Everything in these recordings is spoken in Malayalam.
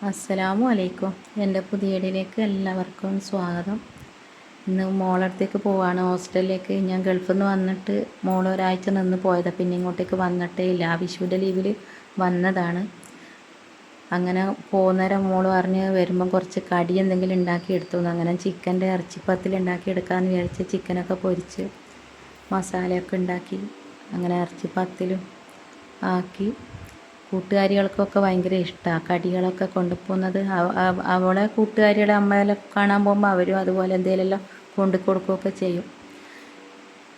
അസ്സലാമു അലൈക്കും. എൻ്റെ പുതിയടിയിലേക്ക് എല്ലാവർക്കും സ്വാഗതം. ഇന്ന് മോളടുത്തേക്ക് പോവാണ്, ഹോസ്റ്റലിലേക്ക്. ഞാൻ ഗൾഫിൽ നിന്ന് വന്നിട്ട് മോൾ ഒരാഴ്ച നിന്ന് പോയതാണ്. പിന്നെ ഇങ്ങോട്ടേക്ക് വന്നിട്ടേ ഇല്ല. ആ വിഷുവിൻ്റെ ലീവിൽ വന്നതാണ്. അങ്ങനെ പോകുന്നേരം മോൾ പറഞ്ഞ് വരുമ്പം കുറച്ച് കടി എന്തെങ്കിലും ഉണ്ടാക്കി എടുത്തു. അങ്ങനെ ചിക്കൻ്റെ ഇറച്ചിപ്പത്തിൽ ഉണ്ടാക്കി എടുക്കാമെന്ന് വിചാരിച്ച് ചിക്കനൊക്കെ പൊരിച്ച് മസാലയൊക്കെ ഉണ്ടാക്കി അങ്ങനെ ഇറച്ചിപ്പത്തിലും ആക്കി. കൂട്ടുകാരികൾക്കൊക്കെ ഭയങ്കര ഇഷ്ടമാണ് കടികളൊക്കെ കൊണ്ടുപോകുന്നത്. അവളെ കൂട്ടുകാരിയുടെ അമ്മയെല്ലാം കാണാൻ പോകുമ്പോൾ അവരും അതുപോലെ എന്തെങ്കിലുമെല്ലാം കൊണ്ടു കൊടുക്കുകയൊക്കെ ചെയ്യും.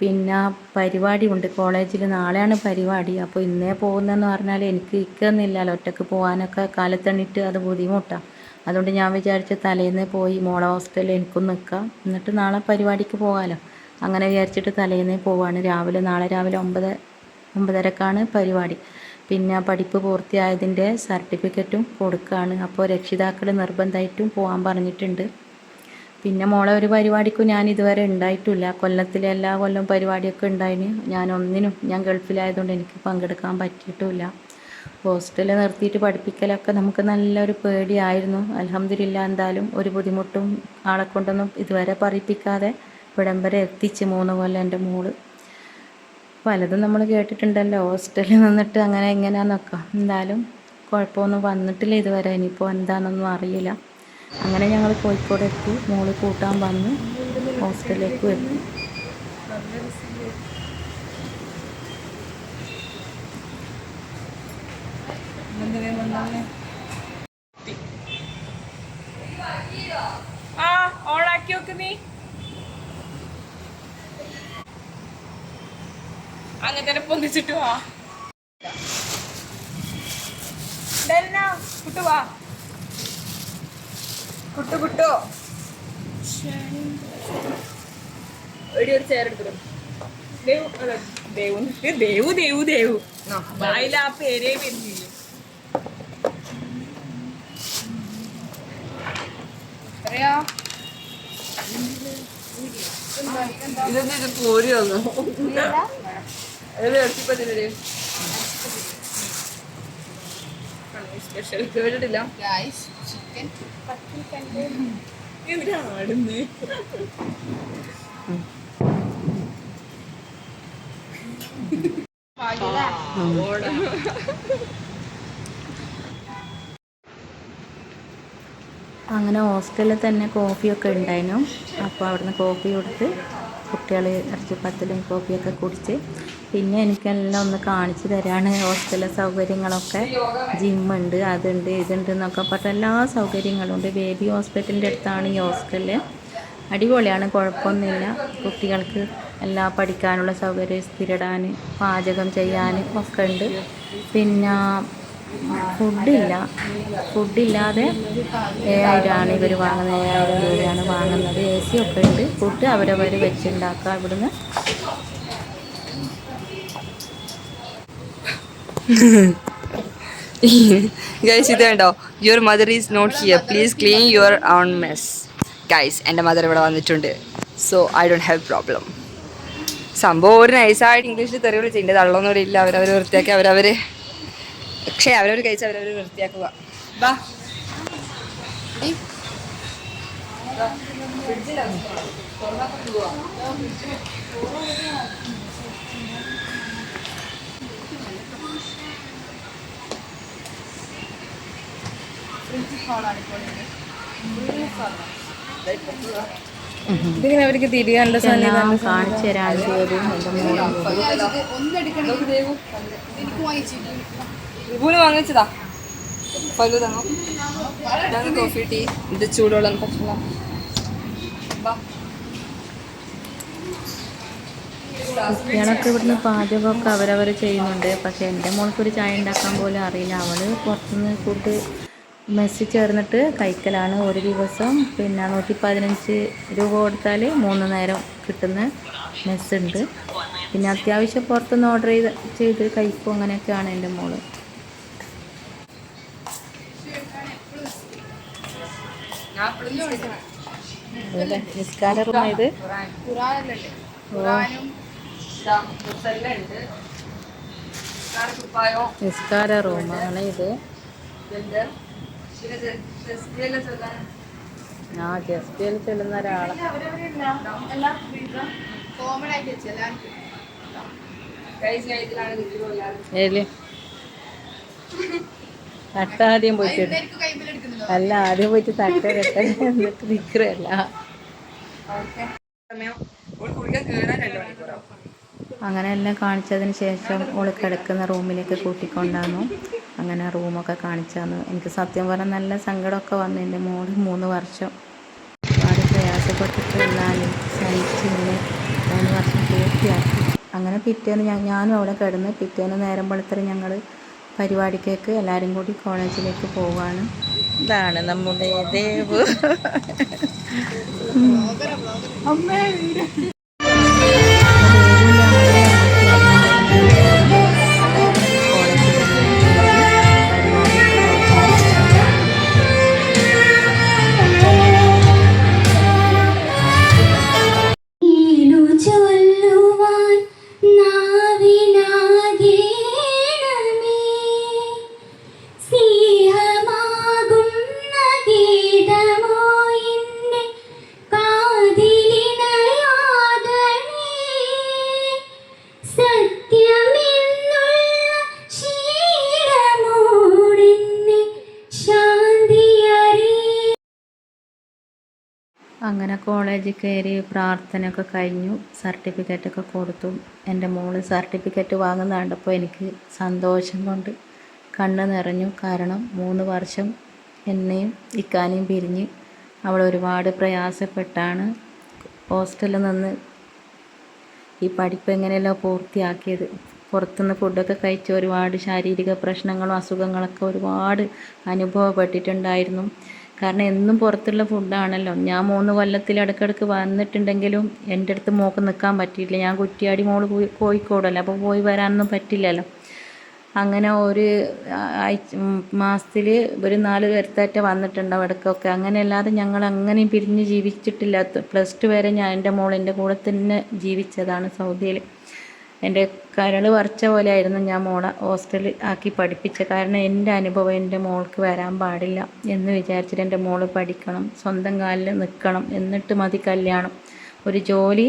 പിന്നെ പരിപാടി ഉണ്ട് കോളേജിൽ, നാളെയാണ് പരിപാടി. അപ്പോൾ ഇന്നേ പോകുന്നതെന്ന് പറഞ്ഞാൽ എനിക്ക് ഇരിക്കുന്നില്ലല്ലോ, ഒറ്റയ്ക്ക് പോകാനൊക്കെ കാലത്തെണ്ണിട്ട് അത് ബുദ്ധിമുട്ടാണ്. അതുകൊണ്ട് ഞാൻ വിചാരിച്ച് തലേന്ന് പോയി മോളെ ഹോസ്റ്റലിൽ എനിക്കും നിൽക്കാം, എന്നിട്ട് നാളെ പരിപാടിക്ക് പോകാമല്ലോ. അങ്ങനെ വിചാരിച്ചിട്ട് തലേന്ന് പോവാണ്. നാളെ രാവിലെ 9:30ക്കാണ് പരിപാടി. പിന്നെ പഠിപ്പ് പൂർത്തിയായതിൻ്റെ സർട്ടിഫിക്കറ്റും കൊടുക്കുകയാണ്. അപ്പോൾ രക്ഷിതാക്കൾ നിർബന്ധമായിട്ടും പോകാൻ പറഞ്ഞിട്ടുണ്ട്. പിന്നെ മോളെ ഒരു പരിപാടിക്കും ഞാൻ ഇതുവരെ ഉണ്ടായിട്ടില്ല. കൊല്ലത്തിലെ എല്ലാ കൊല്ലം പരിപാടിയൊക്കെ ഉണ്ടായിന്. ഞാൻ ഗൾഫിലായതുകൊണ്ട് എനിക്ക് പങ്കെടുക്കാൻ പറ്റിയിട്ടുമില്ല. ഹോസ്റ്റലിൽ നിർത്തിയിട്ട് പഠിപ്പിക്കലൊക്കെ നമുക്ക് നല്ലൊരു പേടിയായിരുന്നു. അൽഹംദുലില്ലാ, എന്തായാലും ഒരു ബുദ്ധിമുട്ടും ആളെ കൊണ്ടൊന്നും ഇതുവരെ പറയിപ്പിക്കാതെ ഇവിടം വരെ എത്തിച്ച് 3 കൊല്ലം എൻ്റെ മോള്. പലതും നമ്മൾ കേട്ടിട്ടുണ്ടല്ലോ, ഹോസ്റ്റലിൽ നിന്നിട്ട് അങ്ങനെ ഇങ്ങനെയാന്നൊക്കെ. എന്തായാലും കുഴപ്പമൊന്നും വന്നിട്ടില്ല ഇതുവരെ. ഇനിയിപ്പോൾ എന്താണെന്നൊന്നും അറിയില്ല. അങ്ങനെ ഞങ്ങൾ കോഴിക്കോട് എത്തി. മോള് കൂട്ടാൻ വന്ന് ഹോസ്റ്റലിലേക്കും എത്തി. ഓണാക്കി നോക്ക് നീ. അങ്ങനെ തന്നെ പൊന്തിച്ചിട്ട് വാ. കുട്ടു വാ, കുട്ടു എടി ഒരു ചെയർ എടുത്തിടും. ദേവു അതിൽ ആ പേരേ വരുന്നില്ല. ഇതെന്താ ഇത് കോരി വന്നു സ്പെഷ്യൽ കേട്ടിട്ടില്ല. എന്തിനാടുന്ന് അങ്ങനെ ഹോസ്റ്റലിൽ തന്നെ കോഫിയൊക്കെ ഉണ്ടായിരുന്നു. അപ്പോൾ അവിടുന്ന് കോഫി കൊടുത്ത് കുട്ടികൾ ഇറച്ചിപ്പത്തിലും കോഫിയൊക്കെ കുടിച്ച്. പിന്നെ എനിക്കെല്ലാം ഒന്ന് കാണിച്ചു തരാണ് ഹോസ്റ്റലിലെ സൗകര്യങ്ങളൊക്കെ. ജിമ്മുണ്ട്, അതുണ്ട്, ഇതുണ്ട് എന്നൊക്കെ പറഞ്ഞിട്ട് എല്ലാ സൗകര്യങ്ങളും ഉണ്ട്. ബേബി ഹോസ്പിറ്റലിൻ്റെ അടുത്താണ് ഈ ഹോസ്റ്റല്. അടിപൊളിയാണ്, കുഴപ്പമൊന്നുമില്ല. കുട്ടികൾക്ക് എല്ലാ പഠിക്കാനുള്ള സൗകര്യം, സ്ഥിരടാൻ, പാചകം ചെയ്യാൻ ഒക്കെ ഉണ്ട്. പിന്നെ ഫുഡില്ലാതെ 7,000 ഇവർ വാങ്ങുന്നത്. 7,000 രൂപയാണ് വാങ്ങുന്നത്. AC ഒക്കെ ഉണ്ട്. ഫുഡ് അവരവർ വെച്ചുണ്ടാക്കുക ഇവിടുന്ന്. ഗൈസ് ഇത് കണ്ടോ, your mother is not here, please clean your own mess. Guys എൻ്റെ മദർ ഇവിടെ വന്നിട്ടുണ്ട്. So I don't have problem. സംഭവം ഒരു നൈസായിട്ട് ഇംഗ്ലീഷിൽ തെറികൾ ചെയ്യേണ്ടത്. തള്ളൊന്നും ഇവിടെ ഇല്ല. അവരവർ വൃത്തിയാക്കി അവരവർ കഴിച്ച് അവരവർ വൃത്തിയാക്കുക. ബാ ഇതിങ്ങനെ അവർക്ക് തിരിയാനുള്ള എല്ലാം കാണിച്ചു തരാൻ ചെയ്തും എൻ്റെ മോളും വിഭൂന് വാങ്ങിച്ചതാ. പല്ലു തന്നോ. ഇതാണ് കോഫി ടീ. ഇത് ചൂടുവെള്ളം പറ്റില്ല. കുട്ടികളൊക്കെ ഇവിടുന്ന് പാചകമൊക്കെ അവരവർ ചെയ്യുന്നുണ്ട്. പക്ഷേ എൻ്റെ മോൾക്കൊരു ചായ ഉണ്ടാക്കാൻ പോലും അറിയില്ല. അവൾ പുറത്തുനിന്ന് ഫുഡ് മെസ്സിൽ ചേർന്നിട്ട് കഴിക്കലാണ്. ഒരു ദിവസം പിന്നെ 115 രൂപ കൊടുത്താൽ 3 നേരം കിട്ടുന്ന മെസ്സുണ്ട്. പിന്നെ അത്യാവശ്യം പുറത്തുനിന്ന് ഓർഡർ ചെയ്ത് കഴിക്കും. അങ്ങനെയൊക്കെയാണ് എൻ്റെ മോള്. നിസ്കാര റൂം ഇത്. നിസ്കാര റൂമാണ് ഇത്. ആ ജസ്റ്റ് ചെല്ലുന്ന ഒരാളെ ഏല് തട്ട ആദ്യം പോയിട്ട് അല്ല ആദ്യം പോയിട്ട് തട്ട കെട്ട എന്നിട്ട് നിൽക്കുകയല്ല. അങ്ങനെ എല്ലാം കാണിച്ചതിന് ശേഷം ഓള് കിടക്കുന്ന റൂമിലേക്ക് കൂട്ടിക്കൊണ്ടാന്നു. അങ്ങനെ റൂമൊക്കെ കാണിച്ചാന്നു. എനിക്ക് സത്യം പറഞ്ഞാൽ നല്ല സങ്കടമൊക്കെ വന്നു. എൻ്റെ മോള് 3 വർഷം ഒരുപാട് പ്രയാസപ്പെട്ടിട്ട് എന്നാലും സഹിച്ച് ഇങ്ങനെ 3 വർഷം പൂർത്തിയാക്കി. അങ്ങനെ പിറ്റേന്ന് ഞാനും അവിടെ കിടന്ന് പിറ്റേന്ന് നേരം വെളുത്തരം ഞങ്ങൾ പരിപാടിക്കേക്ക് എല്ലാവരും കൂടി കോളേജിലേക്ക് പോവാണ്. ഇതാണ് നമ്മുടെ ദേവ്. അങ്ങനെ കോളേജിൽ കയറി പ്രാർത്ഥനയൊക്കെ കഴിഞ്ഞു. സർട്ടിഫിക്കറ്റൊക്കെ കൊടുത്തു. എൻ്റെ മോള് സർട്ടിഫിക്കറ്റ് വാങ്ങുന്ന കണ്ടപ്പോൾ എനിക്ക് സന്തോഷം കൊണ്ട് കണ്ണ് നിറഞ്ഞു. കാരണം 3 വർഷം എന്നെയും ഇക്കാനെയും പിരിഞ്ഞ് അവൾ ഒരുപാട് പ്രയാസപ്പെട്ടാണ് ഹോസ്റ്റലിൽ നിന്ന് ഈ പഠിപ്പ് എങ്ങനെയല്ലോ പൂർത്തിയാക്കിയത്. പുറത്തുനിന്ന് ഫുഡൊക്കെ കഴിച്ച് ഒരുപാട് ശാരീരിക പ്രശ്നങ്ങളും അസുഖങ്ങളൊക്കെ ഒരുപാട് അനുഭവപ്പെട്ടിട്ടുണ്ടായിരുന്നു. കാരണം എന്നും പുറത്തുള്ള ഫുഡാണല്ലോ. ഞാൻ 3 കൊല്ലത്തിൽ ഇടയ്ക്കിടയ്ക്ക് വന്നിട്ടുണ്ടെങ്കിലും എൻ്റെ അടുത്ത് മോൾക്ക് നിൽക്കാൻ പറ്റിയില്ല. ഞാൻ കുറ്റിയാടി മോള് കോഴിക്കോടല്ലോ, അപ്പോൾ പോയി വരാനൊന്നും പറ്റില്ലല്ലോ. അങ്ങനെ ഒരു മാസത്തിൽ ഒരു 4 പേർത്തേറ്റ വന്നിട്ടുണ്ടാവും ഇടയ്ക്കൊക്കെ. അങ്ങനെയല്ലാതെ ഞങ്ങൾ അങ്ങനെയും പിരിഞ്ഞ് ജീവിച്ചിട്ടില്ല. +2 വരെ ഞാൻ എൻ്റെ മോൾ എൻ്റെ കൂടെ തന്നെ ജീവിച്ചതാണ് സൗദിയിൽ. എൻ്റെ കരൾ വരച്ച പോലെ ആയിരുന്നു ഞാൻ മോളെ ഹോസ്റ്റലിൽ ആക്കി പഠിപ്പിച്ചത്. കാരണം എൻ്റെ അനുഭവം എൻ്റെ മോൾക്ക് വരാൻ പാടില്ല എന്ന് വിചാരിച്ചിട്ട് എൻ്റെ മോൾ പഠിക്കണം, സ്വന്തം കാലിൽ നിൽക്കണം, എന്നിട്ട് മതി കല്യാണം, ഒരു ജോലി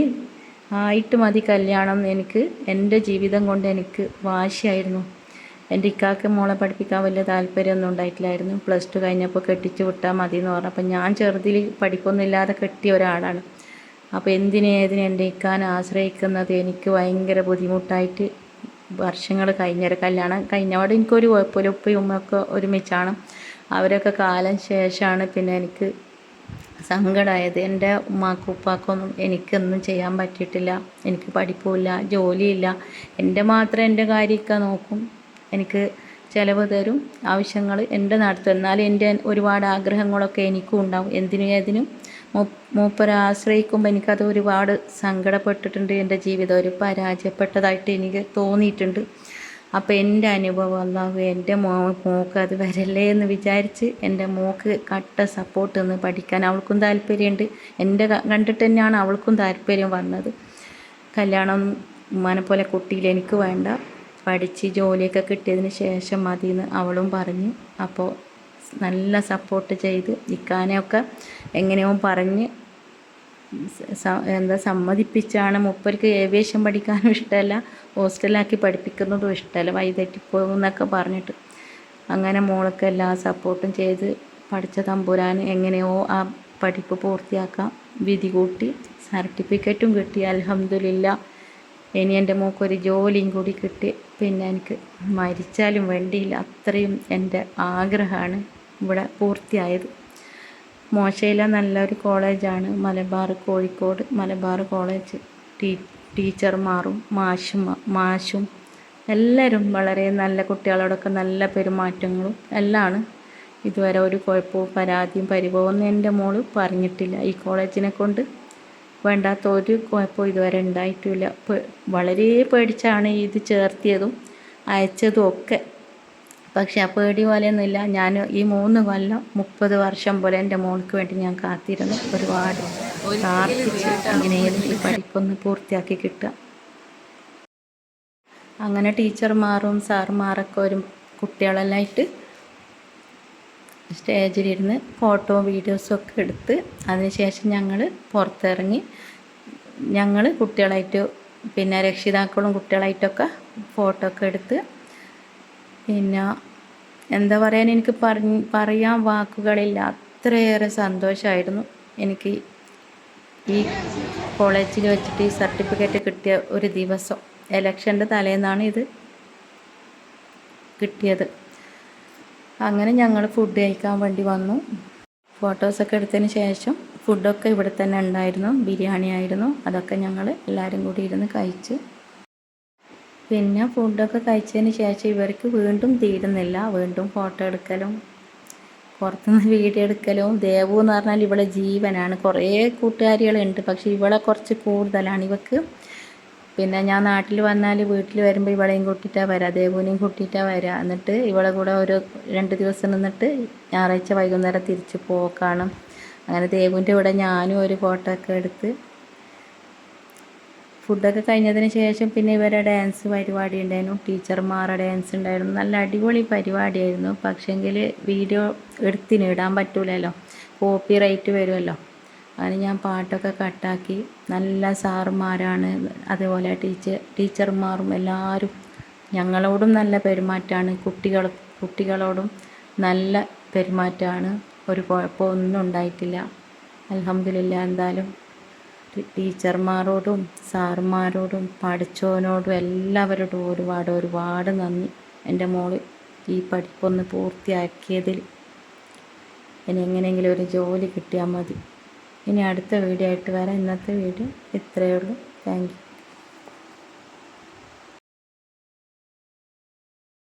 ആയിട്ട് മതി കല്യാണം. എനിക്ക് എൻ്റെ ജീവിതം കൊണ്ട് എനിക്ക് വാശിയായിരുന്നു. എൻ്റെ ഇക്കാക്ക് മോളെ പഠിപ്പിക്കാൻ വലിയ താല്പര്യമൊന്നും ഉണ്ടായിട്ടില്ലായിരുന്നു. +2 കഴിഞ്ഞപ്പോൾ കെട്ടിച്ച് വിട്ടാൽ മതി എന്ന് പറഞ്ഞു. അപ്പം ഞാൻ ചെറുതിൽ പഠിപ്പൊന്നും ഇല്ലാതെ കെട്ടിയ ഒരാളാണ്. അപ്പോൾ എന്തിനേതിനും എൻ്റെ ഇക്കാനെ ആശ്രയിക്കുന്നത് എനിക്ക് ഭയങ്കര ബുദ്ധിമുട്ടായിട്ട് വർഷങ്ങൾ കഴിഞ്ഞൊരു കല്യാണം കഴിഞ്ഞപാട് എനിക്കൊരു കുഴപ്പമില്ല. ഉപ്പയും ഉമ്മയൊക്കെ ഒരുമിച്ചാണ്. അവരൊക്കെ കാലം ശേഷമാണ് പിന്നെ എനിക്ക് സങ്കടമായത്. എൻ്റെ ഉമ്മാക്കും ഉപ്പാക്കൊന്നും എനിക്കൊന്നും ചെയ്യാൻ പറ്റിയിട്ടില്ല. എനിക്ക് പഠിപ്പുമില്ല, ജോലിയില്ല. എൻ്റെ മാത്രം എൻ്റെ കാര്യമൊക്കെ നോക്കും, എനിക്ക് ചിലവ് തരും, ആവശ്യങ്ങൾ എൻ്റെ നടത്തും. എന്നാലും എൻ്റെ ഒരുപാട് ആഗ്രഹങ്ങളൊക്കെ എനിക്കും ഉണ്ടാവും. എന്തിനും ഏതിനും മൂപ്പരെ ആശ്രയിക്കുമ്പോൾ എനിക്കത് ഒരുപാട് സങ്കടപ്പെട്ടിട്ടുണ്ട്. എൻ്റെ ജീവിതം ഒരു പരാജയപ്പെട്ടതായിട്ട് എനിക്ക് തോന്നിയിട്ടുണ്ട്. അപ്പോൾ എൻ്റെ അനുഭവം അല്ലാഹു എൻ്റെ മോൾക്ക് അത് വരല്ലേ എന്ന് വിചാരിച്ച് എൻ്റെ മോൾക്ക് കട്ട സപ്പോർട്ട് നിന്ന് പഠിക്കാൻ അവൾക്കും താല്പര്യമുണ്ട്. എൻ്റെ കണ്ടിട്ട് തന്നെയാണ് അവൾക്കും താല്പര്യം വന്നത്. കല്യാണം ഉമ്മാനെ പോലെ കുട്ടിയിൽ എനിക്ക് വേണ്ട, പഠിച്ച് ജോലിയൊക്കെ കിട്ടിയതിന് ശേഷം മതിയെന്ന് അവളും പറഞ്ഞു. അപ്പോൾ നല്ല സപ്പോർട്ട് ചെയ്ത് ഇക്കാനെയൊക്കെ എങ്ങനെയോ പറഞ്ഞ് സമ്മതിപ്പിച്ചാണ്. മൂപ്പർക്ക് ഏവിയേഷൻ പഠിക്കാനും ഇഷ്ടമല്ല, ഹോസ്റ്റലാക്കി പഠിപ്പിക്കുന്നതും ഇഷ്ടമല്ല, വഴിതെറ്റിപ്പോകും എന്നൊക്കെ പറഞ്ഞിട്ട്. അങ്ങനെ മോൾക്ക് എല്ലാ സപ്പോർട്ടും ചെയ്ത് പഠിച്ച തമ്പുരാൻ എങ്ങനെയോ ആ പഠിപ്പ് പൂർത്തിയാക്കാൻ വിധി കൂട്ടി. സർട്ടിഫിക്കറ്റും കിട്ടി അൽഹംദുലില്ലാ. ഇനി എൻ്റെ മോൾക്കൊരു ജോലിയും കൂടി കിട്ടി പിന്നെ എനിക്ക് മരിച്ചാലും വേണ്ടിയില്ല. അത്രയും എൻ്റെ ആഗ്രഹമാണ് ഇവിടെ പൂർത്തിയായത്. മോശയിലെ നല്ലൊരു കോളേജാണ് മലബാർ, കോഴിക്കോട് മലബാർ കോളേജ്. ടീച്ചർമാരും മാഷും എല്ലാവരും വളരെ നല്ല കുട്ടികളോടൊക്കെ നല്ല പെരുമാറ്റങ്ങളും എല്ലാമാണ്. ഇതുവരെ ഒരു കുഴപ്പവും പരാതിയും പരിഭവമൊന്നും എൻ്റെ മോള് പറഞ്ഞിട്ടില്ല. ഈ കോളേജിനെ കൊണ്ട് വേണ്ടാത്ത ഒരു കുഴപ്പവും ഇതുവരെ ഉണ്ടായിട്ടില്ല. വളരെ പേടിച്ചാണ് ഇത് ചേർത്തിയതും അയച്ചതും ഒക്കെ. പക്ഷെ ആ പേടി പോലെയൊന്നുമില്ല. ഞാൻ ഈ 3 കൊല്ലം 30 വർഷം പോലെ എൻ്റെ മോൾക്ക് വേണ്ടി ഞാൻ കാത്തിരുന്നു. ഒരുപാട് പ്രാർത്ഥിച്ച് എങ്ങനെയും ഈ പഠിപ്പൊന്ന് പൂർത്തിയാക്കി കിട്ടുക. അങ്ങനെ ടീച്ചർമാരും സാറുമാരൊക്കെ ഒരു കുട്ടികളെല്ലാം ആയിട്ട് സ്റ്റേജിലിരുന്ന് ഫോട്ടോ വീഡിയോസും ഒക്കെ എടുത്ത് അതിനുശേഷം ഞങ്ങൾ പുറത്തിറങ്ങി ഞങ്ങൾ കുട്ടികളായിട്ട് പിന്നെ രക്ഷിതാക്കളും കുട്ടികളായിട്ടൊക്കെ ഫോട്ടോ ഒക്കെ എടുത്ത് പിന്നെ എന്താ പറയാൻ എനിക്ക് പറയാൻ വാക്കുകളില്ല. അത്രയേറെ സന്തോഷമായിരുന്നു എനിക്ക് ഈ കോളേജിൽ വെച്ചിട്ട് ഈ സർട്ടിഫിക്കറ്റ് കിട്ടിയ ഒരു ദിവസം. എലക്ഷൻ്റെ തലേന്നാണ് ഇത് കിട്ടിയത്. അങ്ങനെ ഞങ്ങൾ ഫുഡ് കഴിക്കാൻ വേണ്ടി വന്നു. ഫോട്ടോസൊക്കെ എടുത്തതിന് ശേഷം ഫുഡൊക്കെ ഇവിടെ തന്നെ ഉണ്ടായിരുന്നു. ബിരിയാണി ആയിരുന്നു. അതൊക്കെ ഞങ്ങൾ എല്ലാവരും കൂടി ഇരുന്ന് കഴിച്ച്. പിന്നെ ഫുഡൊക്കെ കഴിച്ചതിന് ശേഷം ഇവർക്ക് വീണ്ടും തീരുന്നില്ല. വീണ്ടും ഫോട്ടോ എടുക്കലും പുറത്തുനിന്ന് വീഡിയോ എടുക്കലും. ദേവു എന്ന് പറഞ്ഞാൽ ഇവളെ ജീവനാണ്. കുറേ കൂട്ടുകാരികളുണ്ട്, പക്ഷേ ഇവളെ കുറച്ച് കൂടുതലാണ് ഇവക്ക്. പിന്നെ ഞാൻ നാട്ടിൽ വന്നാൽ വീട്ടിൽ വരുമ്പോൾ ഇവളെയും കൂട്ടിയിട്ടാണ് വരിക, ദേവുവിനെയും കൂട്ടിയിട്ടാണ് വരിക. എന്നിട്ട് ഇവളെ കൂടെ ഒരു 2 ദിവസം നിന്നിട്ട് ഞായറാഴ്ച വൈകുന്നേരം തിരിച്ച് പോക്കാണ്. അങ്ങനെ ദേവുവിൻ്റെ കൂടെ ഞാനും ഒരു ഫോട്ടോ ഒക്കെ എടുത്ത് ഫുഡൊക്കെ കഴിഞ്ഞതിന് ശേഷം പിന്നെ ഇവരെ ഡാൻസ് പരിപാടി ഉണ്ടായിരുന്നു. ടീച്ചർമാരുടെ ഡാൻസ് ഉണ്ടായിരുന്നു. നല്ല അടിപൊളി പരിപാടിയായിരുന്നു. പക്ഷേങ്കിൽ വീഡിയോ ഇടാൻ പറ്റൂലല്ലോ, കോപ്പി റൈറ്റ് വരുമല്ലോ. അതിന് ഞാൻ പാട്ടൊക്കെ കട്ടാക്കി. നല്ല സാറുമാരാണ്, അതേപോലെ ടീച്ചർമാരും എല്ലാവരും ഞങ്ങളോടും നല്ല പെരുമാറ്റമാണ്. കുട്ടികളോടും നല്ല പെരുമാറ്റമാണ്. ഒരു കുഴപ്പമൊന്നും ഉണ്ടായിട്ടില്ല. അൽഹംദുലില്ലാ. എന്തായാലും ടീച്ചർമാരോടും സാറുമാരോടും പഠിച്ചവനോടും എല്ലാവരോടും ഒരുപാട് നന്ദി. എൻ്റെ മോൾ ഈ പഠിപ്പൊന്ന് പൂർത്തിയാക്കിയതിൽ. ഇനി എങ്ങനെയെങ്കിലും ഒരു ജോലി കിട്ടിയാൽ മതി. ഇനി അടുത്ത വീഡിയോ ആയിട്ട് വരാം. ഇന്നത്തെ വീഡിയോ ഇത്രയേ ഉള്ളൂ. Thank you.